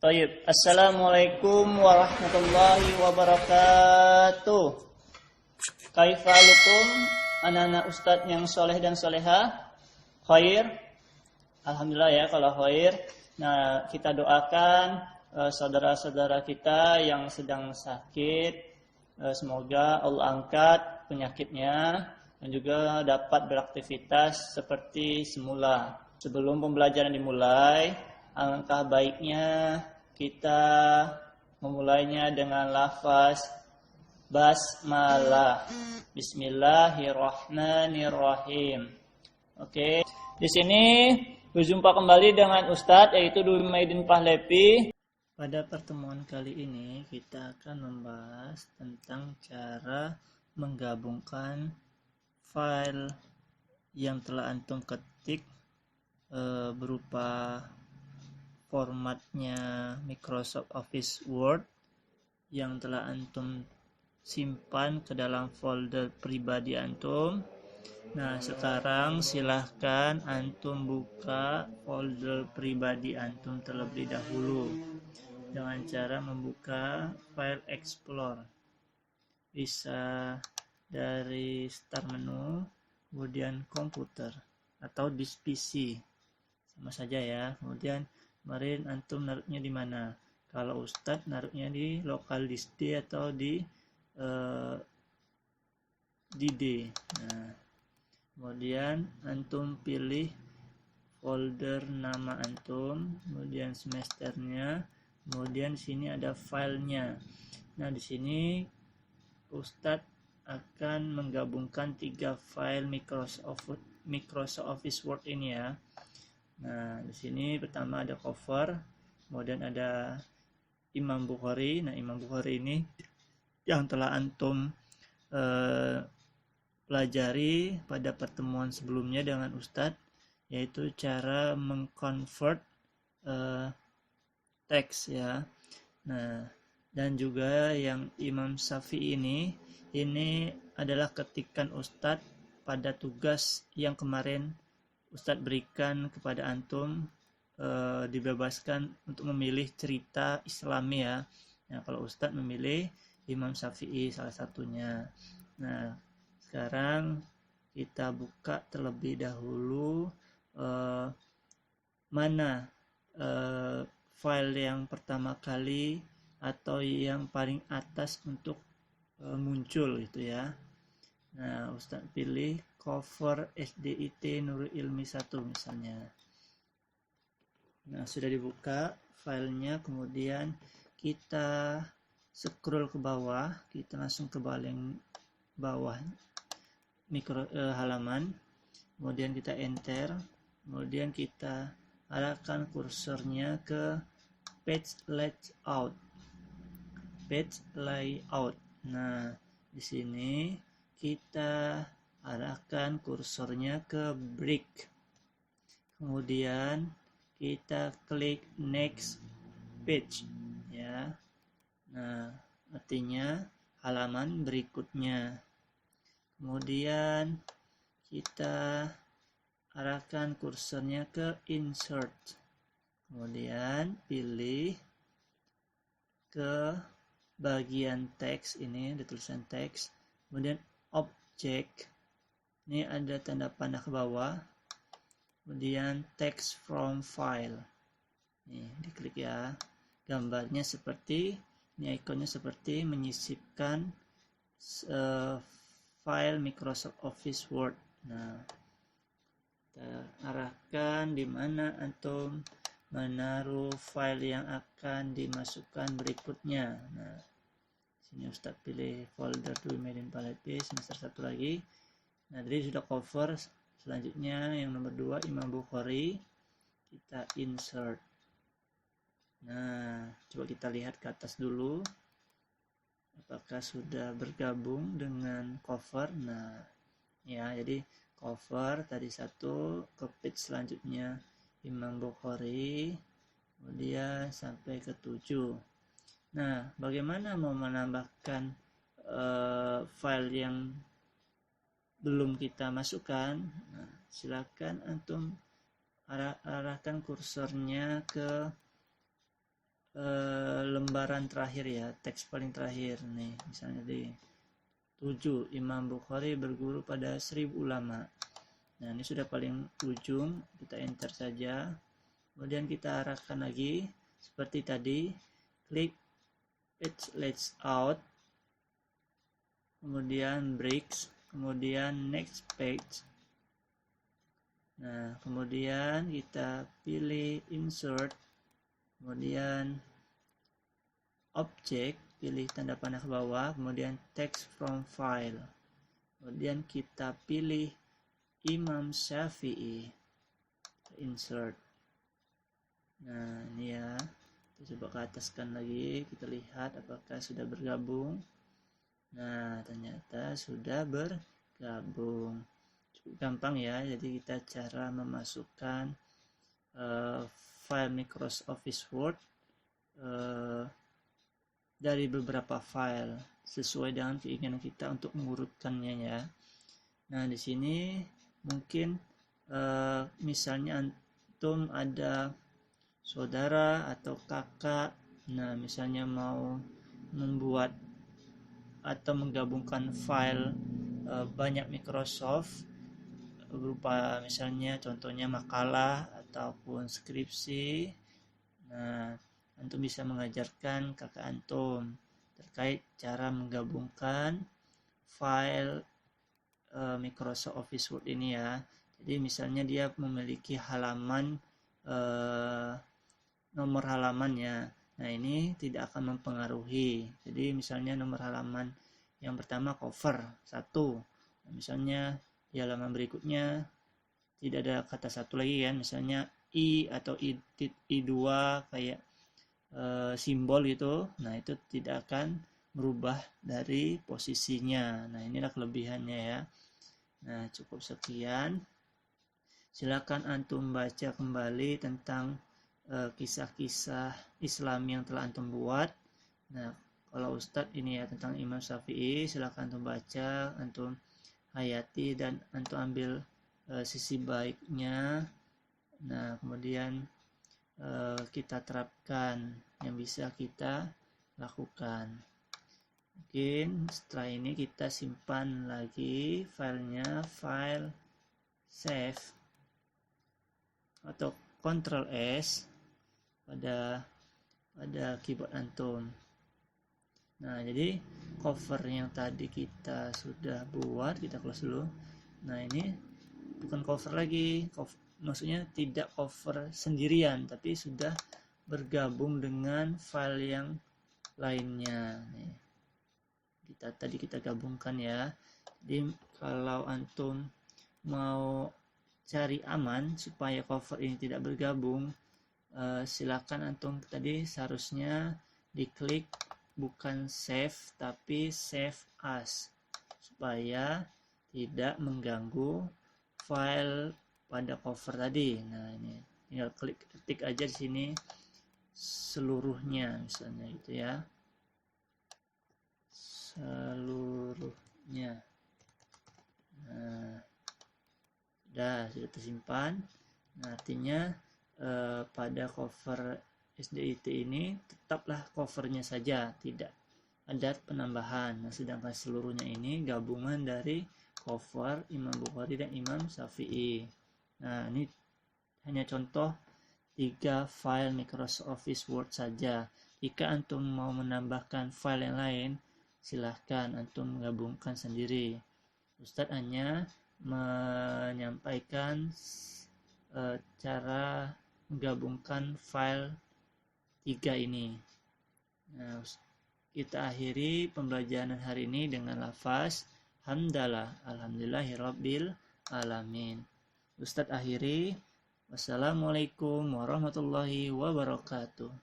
Tayyib. Assalamualaikum warahmatullahi wabarakatuh. Kaifalukum anak-anak ustadz yang soleh dan soleha? Khair? Alhamdulillah ya kalau khair. Nah, kita doakan saudara-saudara kita yang sedang sakit. Semoga Allah angkat penyakitnya dan juga dapat beraktivitas seperti semula. Sebelum pembelajaran dimulai, alangkah baiknya kita memulainya dengan lafaz basmalah. Bismillahirrahmanirrahim. Oke. Di sini berjumpa kembali dengan Ustadz yaitu Dwi Maidin Pahlepi. Pada pertemuan kali ini kita akan membahas tentang cara menggabungkan file yang telah antum ketik berupa formatnya Microsoft Office Word yang telah antum simpan ke dalam folder pribadi antum. Nah, sekarang silahkan antum buka folder pribadi antum terlebih dahulu dengan cara membuka file Explorer. Bisa dari start menu, kemudian komputer atau disk PC. Sama saja ya. Kemudian kemarin antum naruhnya di mana? Kalau Ustadz naruhnya di local disk D atau di D. Nah, kemudian antum pilih folder nama antum, kemudian semesternya, kemudian sini ada filenya. Nah, di sini Ustadz akan menggabungkan 3 file Microsoft Office Word ini ya. Nah, di sini pertama ada cover, kemudian ada Imam Bukhari. Nah, Imam Bukhari ini yang telah antum pelajari pada pertemuan sebelumnya dengan Ustadz, yaitu cara mengconvert teks ya. Nah, dan juga yang Imam Syafi'i ini adalah ketikan Ustadz pada tugas yang kemarin Ustadz berikan kepada antum, dibebaskan untuk memilih cerita Islami ya. Nah, kalau Ustadz memilih Imam Syafi'i salah satunya. Nah, sekarang kita buka terlebih dahulu mana file yang pertama kali atau yang paling atas untuk muncul itu ya. Nah, Ustadz pilih cover SDIT Nurul Ilmi 1 misalnya. Nah, sudah dibuka filenya, kemudian kita scroll ke bawah, kita langsung ke paling bawah halaman, kemudian kita enter, kemudian kita arahkan kursornya ke page layout. Nah, di sini kita arahkan kursornya ke break, kemudian kita klik next page ya. Nah, artinya halaman berikutnya. Kemudian kita arahkan kursornya ke insert, kemudian pilih ke bagian teks, ini ada tulisan teks, kemudian object, ini ada tanda panah ke bawah, kemudian text from file, nih diklik ya. Gambarnya seperti ini, ikonnya seperti menyisipkan file Microsoft Office Word. Nah, kita arahkan di mana antum menaruh file yang akan dimasukkan berikutnya. Nah, sini Ustadz pilih folder Dwi Maidin Pahlepi semester 1 lagi. Nah, tadi sudah cover. Selanjutnya yang nomor 2 Imam Bukhari, kita insert. Nah, coba kita lihat ke atas dulu apakah sudah bergabung dengan cover. Nah ya, jadi cover tadi 1, ke page selanjutnya Imam Bukhari, kemudian sampai ke 7. Nah, bagaimana mau menambahkan file yang belum kita masukkan? Nah, silakan antum arahkan kursornya ke lembaran terakhir ya, teks paling terakhir nih, misalnya di 7, Imam Bukhari berguru pada 1000 ulama. Nah, ini sudah paling ujung, kita enter saja. Kemudian kita arahkan lagi seperti tadi, klik page layout, kemudian breaks, kemudian next page. Nah, kemudian kita pilih insert, kemudian object, pilih tanda panah ke bawah, kemudian text from file. Kemudian kita pilih Imam Syafi'i, insert. Nah, ini ya, kita coba ke ataskan lagi, kita lihat apakah sudah bergabung. Nah, ternyata sudah bergabung. Cukup gampang ya, jadi kita cara memasukkan file Microsoft Office Word dari beberapa file sesuai dengan keinginan kita untuk mengurutkannya ya. Nah, di sini mungkin misalnya antum ada saudara atau kakak, nah misalnya mau membuat atau menggabungkan file banyak Microsoft berupa misalnya contohnya makalah ataupun skripsi. Nah, antum bisa mengajarkan kakak antum terkait cara menggabungkan file Microsoft Office Word ini ya. Jadi misalnya dia memiliki halaman nomor halamannya. Nah, ini tidak akan mempengaruhi. Jadi misalnya nomor halaman yang pertama cover 1. Nah, misalnya di halaman berikutnya tidak ada kata satu lagi kan, misalnya I atau I2 kayak simbol gitu. Nah, itu tidak akan merubah dari posisinya. Nah, inilah kelebihannya ya. Nah, cukup sekian. Silakan antum baca kembali tentang kisah-kisah Islam yang telah antum buat. Nah, kalau Ustadz ini ya tentang Imam Syafi'i, silakan antum baca, antum hayati dan antum ambil sisi baiknya. Nah, kemudian kita terapkan yang bisa kita lakukan. Mungkin setelah ini kita simpan lagi filenya, file save atau Ctrl S pada keyboard antum. Nah, jadi cover yang tadi kita sudah buat, kita close dulu. Nah, ini bukan cover lagi, maksudnya tidak cover sendirian, tapi sudah bergabung dengan file yang lainnya. Nih, kita gabungkan ya. Jadi kalau antum mau cari aman supaya cover ini tidak bergabung, silakan antum tadi seharusnya diklik bukan save tapi save as supaya tidak mengganggu file pada cover tadi. Nah, ini tinggal ketik aja di sini seluruhnya misalnya gitu ya, seluruhnya. Nah, sudah tersimpan. Nah, artinya pada cover SDIT ini tetaplah covernya saja, tidak ada penambahan. Nah, sedangkan seluruhnya ini gabungan dari cover Imam Bukhari dan Imam Syafi'i. Nah, ini hanya contoh 3 file Microsoft Office Word saja. Jika antum mau menambahkan file yang lain, silahkan antum gabungkan sendiri. Ustadz hanya menyampaikan cara menggabungkan file 3 ini. Nah, kita akhiri pembelajaran hari ini dengan lafaz hamdalah, alhamdulillahirabbil alamin. Ustadz akhiri. Wassalamualaikum warahmatullahi wabarakatuh.